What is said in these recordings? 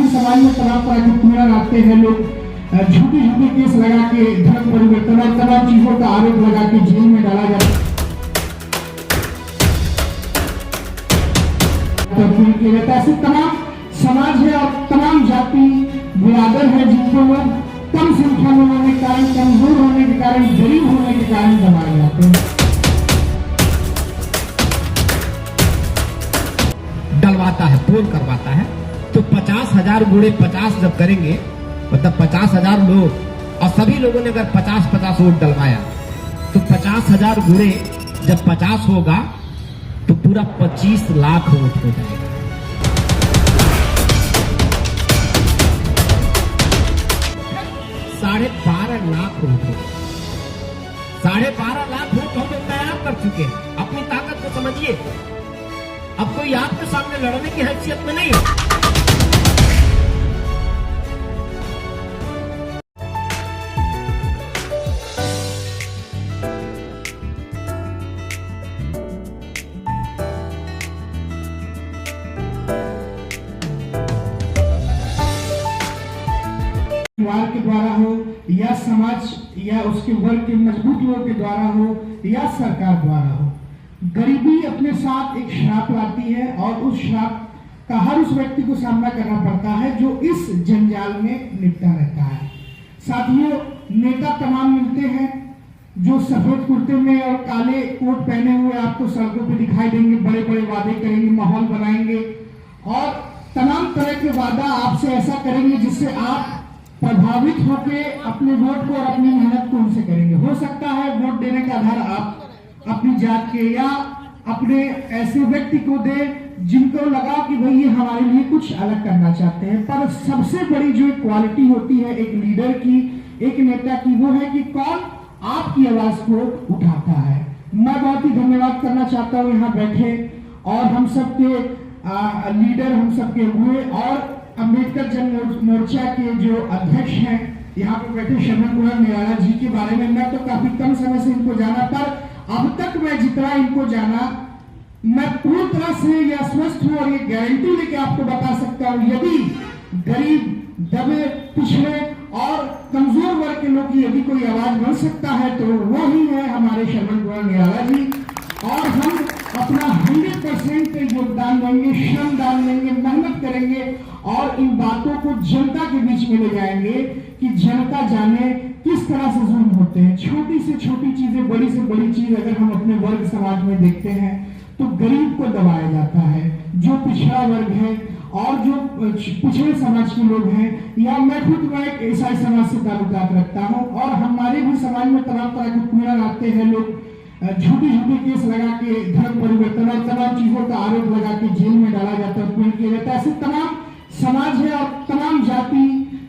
भी समाज में तमाम तरह के पीड़ा लाते हैं लोग, झूठे झूठे केस लगा के धर्म परिवर्तन और तमाम चीजों का आरोप लगा के जेल में डाला जाता है। ऐसे तमाम समाज है और तमाम जाति बिरादर है जिनको लोग कम संख्या में होने के कारण, कमजोर होने के कारण, गरीब होने के कारण दबाए जाते हैं। डलवाता है, पोल करवाता है, तो 50,000 गुणे 50 जब करेंगे, मतलब 50,000 लोग और सभी लोगों ने अगर 50-50 वोट डलवाया तो 50,000 गुणे जब 50 होगा तो पूरा 25 लाख वोट हो जाएगा। 12.5 लाख वोट हो, 12.5 लाख वोट हम लोग तैयार कर चुके हैं। अपनी ताकत को समझिए। अब कोई आपके सामने लड़ने की हैसियत में नहीं है। परिवार के द्वारा हो या समाज या उसके वर्ग के मजबूत लोगों के द्वारा हो या सरकार द्वारा हो, गरीबी अपने साथ एक श्राप लाती है और उस श्राप का हर उस व्यक्ति को सामना करना पड़ता है जो इस जंजाल में लिपटा रहता है। साथियों, नेता तमाम मिलते हैं जो सफेद कुर्ते में और काले कोट पहने हुए आपको सड़कों पे दिखाई देंगे, बड़े बड़े वादे करेंगे, माहौल बनाएंगे और तमाम तरह के वादा आपसे ऐसा करेंगे जिससे आप प्रभावित होकर अपने वोट को और अपनी मेहनत को उनसे करेंगे। हो सकता है वोट देने का आधार आप अपनी जात के या अपने ऐसे व्यक्ति को दे जिनको लगा कि भाई ये हमारे लिए कुछ अलग करना चाहते हैं। पर सबसे बड़ी जो क्वालिटी होती है एक लीडर की, एक नेता की, वो है कि कौन आपकी आवाज को उठाता है। मैं बहुत ही धन्यवाद करना चाहता हूँ यहाँ बैठे और हम सबके लीडर, हम सबके हुए और अम्बेडकर जन मोर्चा के जो अध्यक्ष हैं यहाँ पे बैठे शरण कुमार निराला जी के बारे में मैं तो काफी कम समय से इनको जाना, पर अब तक मैं जितना इनको जाना, मैं पूरी तरह से यह आश्वस्त हूँ और ये गारंटी लेके आपको बता सकता हूँ, यदि गरीब, दबे, पिछड़े और कमजोर वर्ग के लोग की यदि कोई आवाज बन सकता है तो वो ही है हमारे शरण कुमार निराला जी। और हम अपना 100% योगदान देंगे, श्रम दान देंगे, मेहनत करेंगे और इन बातों को जनता के बीच में ले जाएंगे कि जनता जाने किस तरह से जुल्म होते हैं। छोटी से छोटी चीजें, बड़ी से बड़ी चीज अगर हम अपने वर्ग समाज में देखते हैं तो गरीब को दबाया जाता है, जो पिछड़ा वर्ग है और जो पिछड़े समाज के लोग हैं, या मैं खुद एक ईसाई समाज से ताल्लुकात रखता हूँ और हमारे भी समाज में तमाम तरह के पीड़ा लाते हैं लोग, झूठे झूठे केस लगा के धर्म परिवर्तन और तमाम चीजों का आरोप लगा के जेल में डाला जाता है, पीड़ किया जाता है। ऐसे तमाम समाज है और तमाम जाति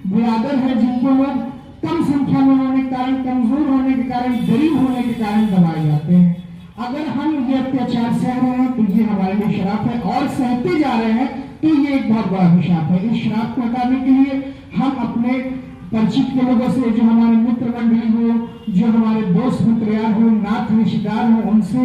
बिरादर है जिनको लोग कम संख्या में होने के कारण, कमजोर होने के कारण, गरीब होने के कारण दबाए जाते हैं। अगर हम ये अत्याचार सह रहे हैं तो ये हमारे लिए श्राप है और सहते जा रहे हैं तो ये एक बहुत बड़ा अभिशाप है। इस श्राप को हटाने के लिए हम अपने परिचित के लोगों से, जो हमारे मित्र मंडली हो, जो हमारे दोस्त मित्र यार हो, नाथ रिश्तेदार हो, उनसे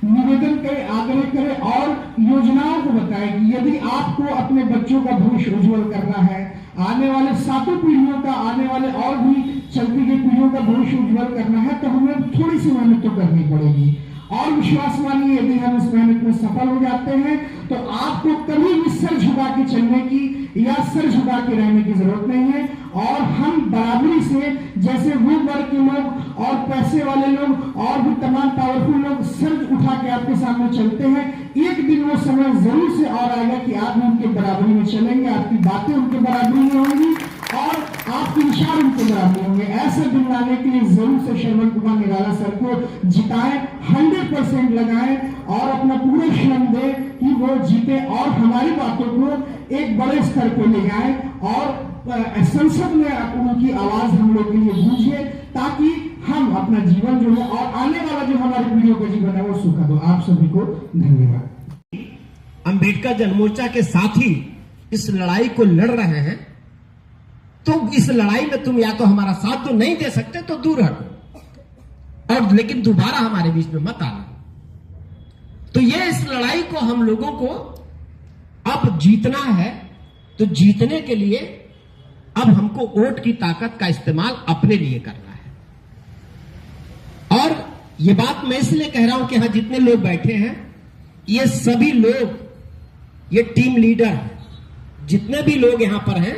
निवेदन करें, आग्रह करें और योजनाओं को बताएं कि यदि आपको अपने बच्चों का भविष्य उज्जवल करना है, आने वाले 7 पीढ़ियों का, आने वाले और भी चलती गई पीढ़ियों का भविष्य उज्जवल करना है तो हमें थोड़ी सी मेहनत तो करनी पड़ेगी। और विश्वास मानिए, यदि हम इस मेहनत में सफल हो जाते हैं तो आपको कभी भी सर झुका के चलने की या सर झुका के रहने की जरूरत नहीं है। और हम बराबरी से, जैसे वो वर्ग के लोग और पैसे वाले लोग और भी तमाम पावरफुल लोग सर उठा के आपके सामने चलते हैं, एक दिन वो समय जरूर से और आएगा कि आप उनके बराबरी में चलेंगे, आपकी बातें उनके बराबरी में होंगी और आपके विचार उनके बराबरी होंगे। ऐसा दिन लाने के लिए जरूर से शरण कुमार निराला सर को जिताएं, 100% लगाएं और अपना पूरा श्रम दें कि वो जीते और हमारी बातों को एक बड़े स्तर पर ले जाएं और संसद में उनकी आवाज हम लोग के लिए गूंजे, ताकि हम अपना जीवन जो है और आने वाला जो हमारी पीढ़ियों का जीवन है वो सुखद हो। आप सभी को धन्यवाद। अम्बेडकर जनमोर्चा के साथी इस लड़ाई को लड़ रहे हैं, तो इस लड़ाई में तुम या तो हमारा साथ तो नहीं दे सकते तो दूर हटो, और लेकिन दोबारा हमारे बीच में मत आना। तो ये इस लड़ाई को हम लोगों को अब जीतना है तो जीतने के लिए अब हमको वोट की ताकत का इस्तेमाल अपने लिए करना है। और ये बात मैं इसलिए कह रहा हूं कि यहां जितने लोग बैठे हैं ये सभी लोग, ये टीम लीडर हैं, जितने भी लोग यहां पर हैं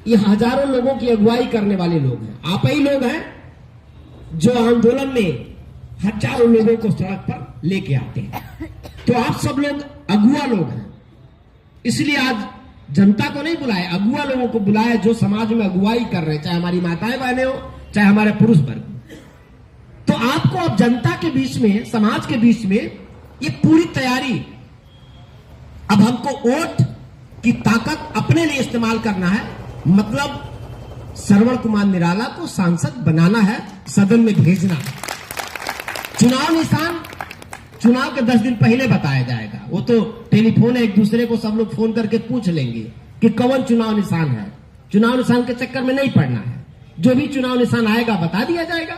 ये हजारों लोगों की अगुवाई करने वाले लोग हैं। आप ही लोग हैं जो आंदोलन में हजारों लोगों को सड़क पर लेके आते हैं। तो आप सब लोग अगुआ लोग हैं, इसलिए आज जनता को नहीं बुलाया, अगुआ लोगों को बुलाया जो समाज में अगुवाई कर रहे हैं, चाहे हमारी माताएं बहनें हो, चाहे हमारे पुरुष वर्ग। तो आपको अब जनता के बीच में, समाज के बीच में ये पूरी तैयारी, अब हमको वोट की ताकत अपने लिए इस्तेमाल करना है। मतलब श्रवण कुमार निराला को सांसद बनाना है, सदन में भेजना है। चुनाव निशान चुनाव के 10 दिन पहले बताया जाएगा। वो तो टेलीफोन है, एक दूसरे को सब लोग फोन करके पूछ लेंगे कि कौन चुनाव निशान है। चुनाव निशान के चक्कर में नहीं पड़ना है, जो भी चुनाव निशान आएगा बता दिया जाएगा।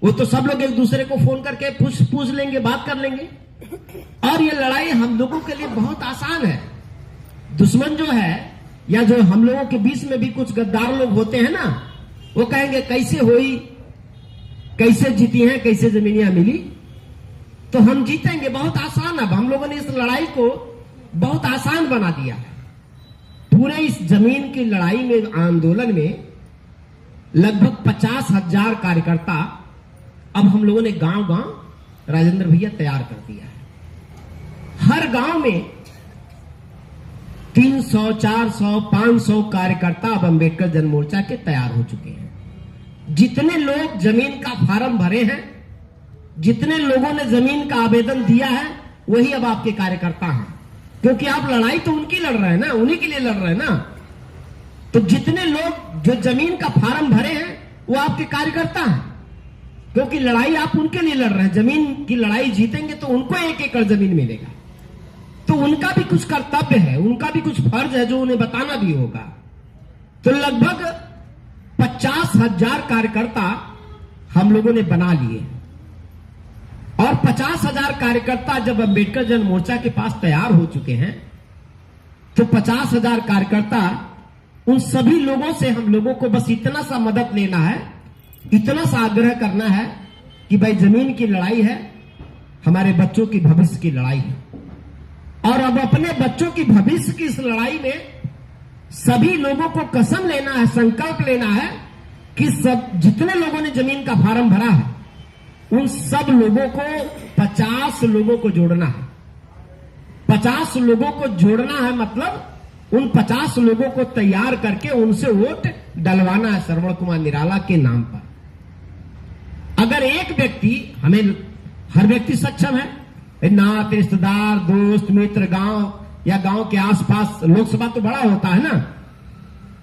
वो तो सब लोग एक दूसरे को फोन करके पूछ लेंगे, बात कर लेंगे। और ये लड़ाई हम लोगों के लिए बहुत आसान है। दुश्मन जो है या जो हम लोगों के बीच में भी कुछ गद्दार लोग होते हैं ना, वो कहेंगे कैसे हुई, कैसे जीती हैं, कैसे जमीनियां मिली। तो हम जीतेंगे, बहुत आसान। अब हम लोगों ने इस लड़ाई को बहुत आसान बना दिया है। पूरे इस जमीन की लड़ाई में, आंदोलन में लगभग 50,000 कार्यकर्ता अब हम लोगों ने गांव गांव राजेंद्र भैया तैयार कर दिया है। हर गांव में 300, 400, 500 कार्यकर्ता अब अंबेडकर जन मोर्चा के तैयार हो चुके हैं। जितने लोग जमीन का फार्म भरे हैं, जितने लोगों ने जमीन का आवेदन दिया है, वही अब आपके कार्यकर्ता हैं। क्योंकि आप लड़ाई तो उनकी लड़ रहे हैं ना, उन्हीं के लिए लड़ रहे हैं ना। तो जितने लोग जो जमीन का फार्म भरे हैं वो आपके कार्यकर्ता हैं, क्योंकि लड़ाई आप उनके लिए लड़ रहे हैं। जमीन की लड़ाई जीतेंगे तो उनको 1 एकड़ जमीन मिलेगा। तो उनका भी कुछ कर्तव्य है, उनका भी कुछ फर्ज है जो उन्हें बताना भी होगा। तो लगभग 50,000 कार्यकर्ता हम लोगों ने बना लिए। और 50,000 कार्यकर्ता जब अंबेडकर जन मोर्चा के पास तैयार हो चुके हैं, तो 50,000 कार्यकर्ता, उन सभी लोगों से हम लोगों को बस इतना सा मदद लेना है, इतना सा आग्रह करना है कि भाई जमीन की लड़ाई है, हमारे बच्चों की भविष्य की लड़ाई है। और अब अपने बच्चों की भविष्य की इस लड़ाई में सभी लोगों को कसम लेना है, संकल्प लेना है कि सब जितने लोगों ने जमीन का फार्म भरा है उन सब लोगों को 50 लोगों को जोड़ना है। 50 लोगों को जोड़ना है, मतलब उन 50 लोगों को तैयार करके उनसे वोट डलवाना है श्रवण कुमार निराला के नाम पर। अगर एक व्यक्ति, हमें हर व्यक्ति सक्षम है, नात, रिश्तेदार, दोस्त, मित्र, गांव या गांव के आसपास, लोकसभा तो बड़ा होता है ना,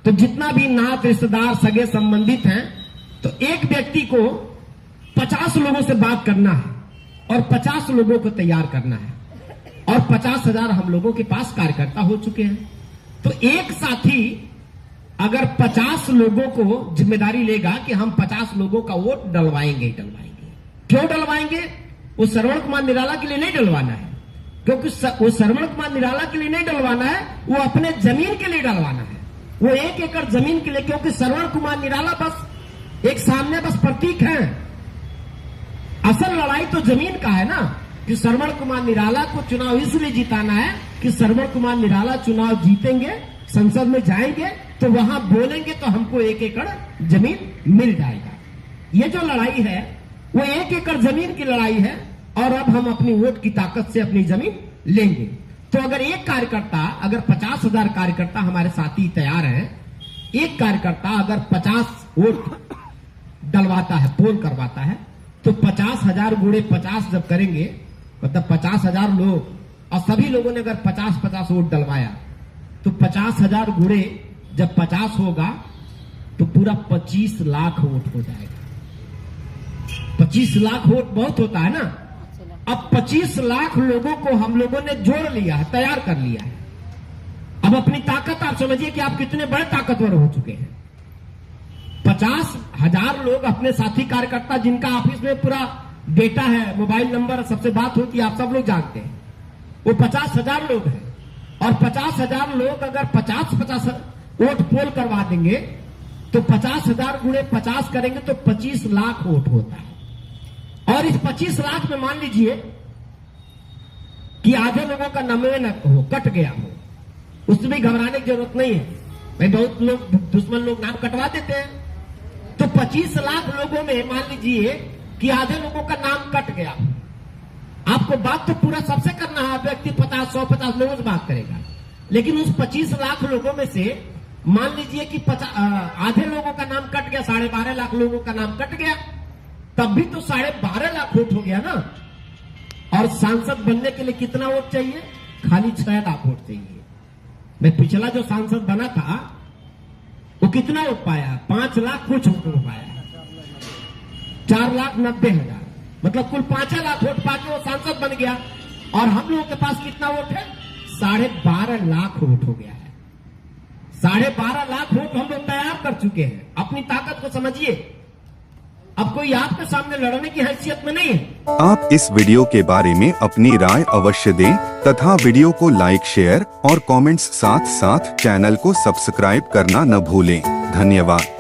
तो जितना भी नात, रिश्तेदार, सगे संबंधित हैं, तो एक व्यक्ति को 50 लोगों से बात करना है और 50 लोगों को तैयार करना है। और 50,000 हम लोगों के पास कार्यकर्ता हो चुके हैं। तो एक साथी अगर 50 लोगों को जिम्मेदारी लेगा कि हम 50 लोगों का वोट डलवाएंगे। क्यों डलवाएंगे? वो श्रवण कुमार निराला के लिए नहीं डलवाना है, क्योंकि वो श्रवण कुमार निराला के लिए नहीं डलवाना है, वो अपने जमीन के लिए डलवाना है। वो 1 एकड़ जमीन के लिए, क्योंकि श्रवण कुमार निराला बस एक सामने बस प्रतीक है। असल लड़ाई तो जमीन का है ना, कि श्रवण कुमार निराला को चुनाव इसलिए जिताना है कि श्रवण कुमार निराला चुनाव जीतेंगे, संसद में जाएंगे, तो वहां बोलेंगे तो हमको 1 एकड़ जमीन मिल जाएगा। ये जो लड़ाई है वो 1 एकड़ जमीन की लड़ाई है। और अब हम अपनी वोट की ताकत से अपनी जमीन लेंगे। तो अगर एक कार्यकर्ता, अगर 50,000 कार्यकर्ता हमारे साथी तैयार हैं, एक कार्यकर्ता अगर 50 वोट डलवाता है, पोल करवाता है, तो 50,000 गुणे 50 जब करेंगे, मतलब 50,000 लोग, और सभी लोगों ने अगर 50-50 वोट डलवाया, तो 50,000 गुणे जब 50 होगा तो पूरा 25 लाख वोट हो जाएगा। 25 लाख वोट बहुत होता है ना। अब 25 लाख लोगों को हम लोगों ने जोड़ लिया है, तैयार कर लिया है। अब अपनी ताकत आप समझिए कि आप कितने बड़े ताकतवर हो चुके हैं। 50,000 लोग अपने साथी कार्यकर्ता, जिनका ऑफिस में पूरा डेटा है, मोबाइल नंबर, सबसे बात होती है, आप सब लोग जानते हैं, वो 50,000 लोग हैं। और 50,000 लोग अगर 50-50 वोट पोल करवा देंगे तो 50,000 गुणे 50 करेंगे तो 25 लाख वोट होता है। और इस 25 लाख में मान लीजिए कि आधे लोगों का नमवे न हो, कट गया हो, उसमें भी घबराने की जरूरत नहीं है भाई। बहुत लोग दुश्मन लोग नाम कटवा देते हैं, तो 25 लाख लोगों में मान लीजिए कि आधे लोगों का नाम कट गया। आपको बात तो पूरा सबसे करना है, व्यक्ति 50-150 लोगों से बात करेगा, लेकिन उस 25 लाख लोगों में से मान लीजिए कि आधे लोगों का नाम कट गया, 12.5 लाख लोगों का नाम कट गया, तब भी तो 12.5 लाख वोट हो गया ना। और सांसद बनने के लिए कितना वोट चाहिए? खाली 6 लाख वोट चाहिए। मैं पिछला जो सांसद बना था वो कितना वोट पाया? 5 लाख कुछ वोट पाया, 4,90,000, मतलब कुल 5 लाख वोट पाके वो सांसद बन गया। और हम लोगों के पास कितना वोट है? 12.5 लाख वोट हो गया है। 12.5 लाख वोट हम लोग तैयार कर चुके हैं। अपनी ताकत को समझिए। अब कोई आपके सामने लड़ने की हैसियत में नहीं है। आप इस वीडियो के बारे में अपनी राय अवश्य दें तथा वीडियो को लाइक, शेयर और कमेंट्स साथ साथ चैनल को सब्सक्राइब करना न भूलें। धन्यवाद।